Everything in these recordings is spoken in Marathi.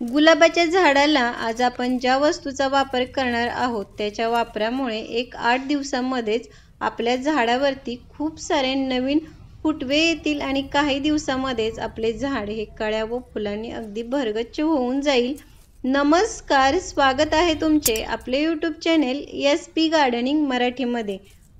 गुलाबाच्या झाडाला आज आपण ज्या वस्तूचा वापर करणार आहोत त्याच्या वापरामुळे 8 दिवसांमध्येच आपल्या झाडावरती खूप सारे नवीन फुटवे येतील आणि काही दिवसांमध्येच आपले झाड हे कळ्या व फुलांनी अगदी भरगच्च होऊन जाईल। नमस्कार, स्वागत आहे तुमचे आपले यूट्यूब चॅनेल SP गार्डनिंग मराठीमध्ये।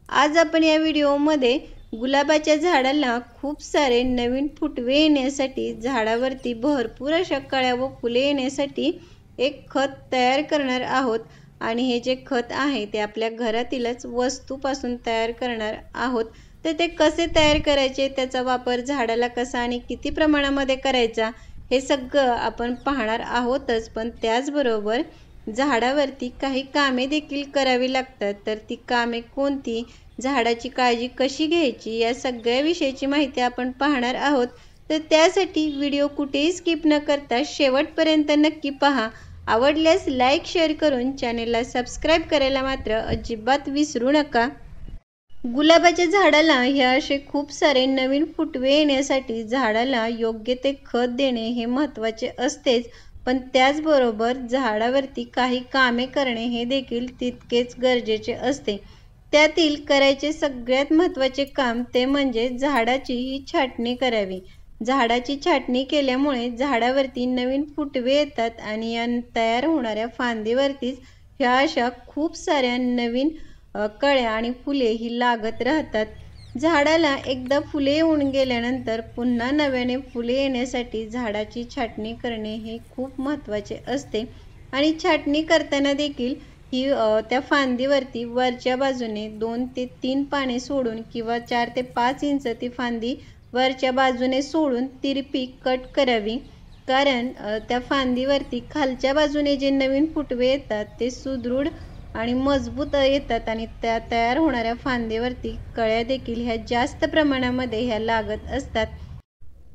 आज आपण या व्हिडिओमध्ये गुलाबाच्या झाडाला खूप सारे नवीन फुटवे येण्यासाठी, झाडावरती भरपूर अशा कळ्या व फुले येण्यासाठी एक खत तयार करणार आहोत। आणि हे जे खत आहे ते आपल्या घरातीलच वस्तूपासून तयार करणार आहोत। तर ते कसे तयार करायचे, त्याचा वापर झाडाला कसा आणि किती प्रमाणामध्ये करायचा हे सगळं आपण पाहणार आहोतच। पण त्याचबरोबर झाडावरती काही कामे देखील करावी लागतात, तर ती कामे कोणती, झाडाची काळजी कशी घ्यायची, या सगळ्या विषयाची माहिती आपण पाहणार आहोत। तर त्यासाठी व्हिडिओ कुठेही स्किप न करता शेवटपर्यंत नक्की पहा। आवडल्यास लाईक शेअर करून चॅनेलला सबस्क्राईब करायला मात्र अजिबात विसरू नका। गुलाबाच्या झाडाला ह्या असे खूप सारे नवीन फुटवे येण्यासाठी झाडाला योग्य ते खत देणे हे महत्त्वाचे असतेच, पण त्याचबरोबर झाडावरती काही कामे करणे हे देखील तितकेच गरजेचे असते। त्यातील करायचे सगळ्यात महत्त्वाचे काम ते म्हणजे झाडाची ही छाटणी करावी। झाडाची छाटणी केल्यामुळे झाडावरती नवीन फुटवे येतात आणि या तयार होणाऱ्या फांदीवरतीच ह्या अशा खूप साऱ्या नवीन कळ्या आणि फुले ही लागत राहतात। झाडाला एकदा फुले येऊन गेल्यानंतर पुन्हा नव्याने फुले येण्यासाठी झाडाची छाटणी करणे हे खूप महत्त्वाचे असते। आणि छाटणी करताना देखील ही त्या फांदीवरती वरच्या बाजूने 2 ते 3 पाने सोडून किंवा 4 ते 5 इंच ती फांदी वरच्या बाजूने सोडून तिरपी कट करावी। कारण त्या फांदीवरती खालच्या बाजूने जे नवीन फुटवे येतात ते सुदृढ आणि मजबूत येतात आणि त्या तयार होणाऱ्या फांदीवरती कळ्या देखील ह्या जास्त प्रमाणामध्ये ह्या लागत असतात।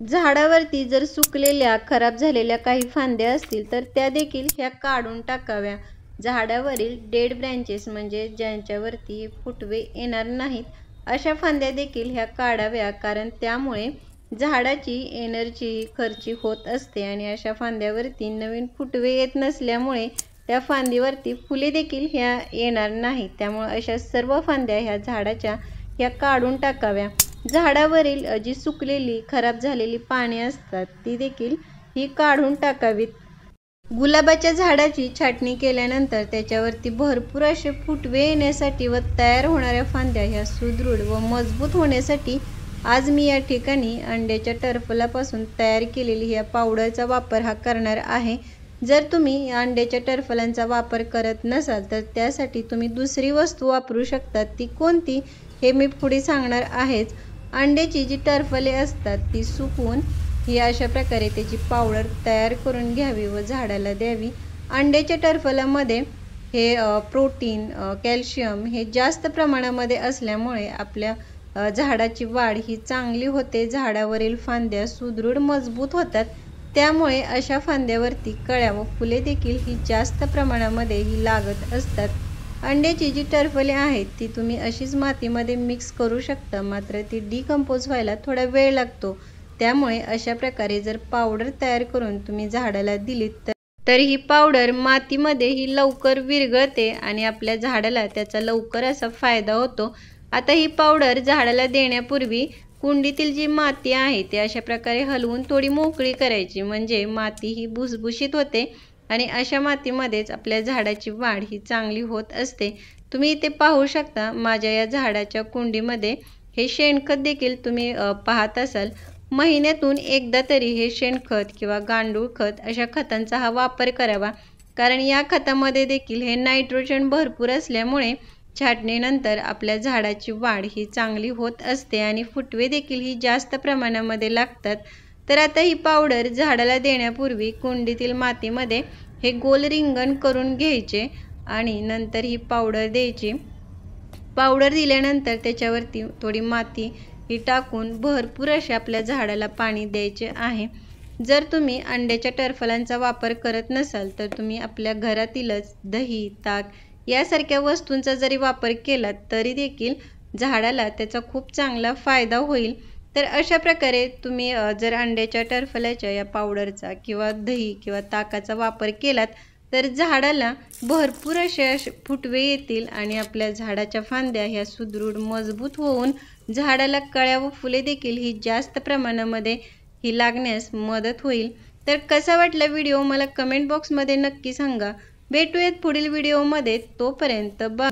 झाडावरती जर सुकलेल्या खराब झालेल्या काही फांद्या असतील तर त्या देखील ह्या काढून टाकाव्या। झाडावरील डेड ब्रँचेस म्हणजे ज्यांच्यावरती फुटवे येणार नाहीत अशा फांद्या देखील ह्या काढाव्या, कारण त्यामुळे झाडाची एनर्जी खर्ची होत असते आणि अशा फांद्यावरती नवीन फुटवे येत नसल्यामुळे त्या फांदीवरती फुले देखील ह्या येणार नाहीत। त्यामुळे अशा सर्व फांद्या ह्या झाडाच्या ह्या काढून टाकाव्या। झाडावरील जी सुकलेली खराब झालेली पाने असतात ती देखील ही काढून टाकावीत। गुलाबाच्या झाडाची छाटणी केल्यानंतर त्याच्यावरती भरपूर असे फुटवे येण्यासाठी व तयार होणाऱ्या फांद्या ह्या सुदृढ व मजबूत होण्यासाठी आज मी या ठिकाणी अंड्याच्या टरफलापासून तयार केलेली या पावडरचा वापर हा करणार आहे। जर तुम्ही अंड्याच्या टरफलांचा वापर करत नसाल तर त्यासाठी तुम्ही दुसरी वस्तू वापरू शकता। ती कोणती हे मी पुढे सांगणार आहेच। अंड्याची जी टरफले असतात ती सुकवून ही अशा प्रकारे त्याची पावडर तयार करून घ्यावी व झाडाला द्यावी। अंड्याच्या टरफलामध्ये हे प्रोटीन, कॅल्शियम हे जास्त प्रमाणामध्ये असल्यामुळे आपल्या झाडाची वाढ ही चांगली होते, झाडावरील फांद्या सुदृढ मजबूत होतात। त्यामुळे अशा फांद्यावरती कळ्या व फुले देखील ही जास्त प्रमाणामध्ये ही लागत असतात। अंड्याची जी टरफले आहेत ती तुम्ही अशीच मातीमध्ये मिक्स करू शकता, मात्र ती डिकंपोज व्हायला थोडा वेळ लागतो। त्यामुळे अशा प्रकारे जर पावडर तयार करून तुम्ही झाडाला दिलीत तर ही पावडर मातीमध्ये ही लवकर विरघळते आणि आपल्या झाडाला त्याचा लवकर असा फायदा होतो। आता ही पावडर झाडाला देण्यापूर्वी कुंडीतील जी माती आहे ती अशा प्रकारे हलवून थोडी मोकळी करायची, म्हणजे माती ही भुसभुशीत होते आणि अशा मातीमध्येच आपल्या झाडाची वाढ ही चांगली होत असते। तुम्ही इथे पाहू शकता माझ्या या झाडाच्या कुंडीमध्ये हे शेणखत देखील तुम्ही पाहत असाल। महिन्यातून एकदा तरी हे शेणखत किंवा गांडूळ खत अशा खतांचा हा वापर करावा, कारण या खतामध्ये देखील हे नायट्रोजन भरपूर असल्यामुळे छाटणीनंतर आपल्या झाडाची वाढ ही चांगली होत असते आणि फुटवे देखील ही जास्त प्रमाणामध्ये लागतात। तर आता ही पावडर झाडाला देण्यापूर्वी कुंडीतील मातीमध्ये हे गोल रिंगण करून घ्यायचे आणि नंतर ही पावडर द्यायची। पावडर दिल्यानंतर त्याच्यावरती थोडी माती ही टाकून भरपूर अशा आपल्या झाडाला पाणी द्यायचे आहे। जर तुम्ही अंड्याच्या टरफलांचा वापर करत नसाल तर तुम्ही आपल्या घरातीलच दही, ताक यासारख्या वस्तूंचा जरी वापर केला तरी देखील झाडाला त्याचा खूप चांगला फायदा होईल। तर अशा प्रकारे तुम्ही जर अंड्याच्या टरफल्याच्या या पावडरचा किंवा दही किंवा ताकाचा वापर केलात तर झाडाला भरपूर असे फुटवे येतील आणि आपल्या झाडाच्या फांद्या ह्या सुदृढ मजबूत होऊन झाडाला कळ्या व फुले देखील ही जास्त प्रमाणामध्ये ही लागण्यास मदत होईल। तर कसा वाटला व्हिडिओ मला कमेंट बॉक्समध्ये नक्की सांगा। भेटूयात पुढील व्हिडिओमध्ये, तोपर्यंत बाय।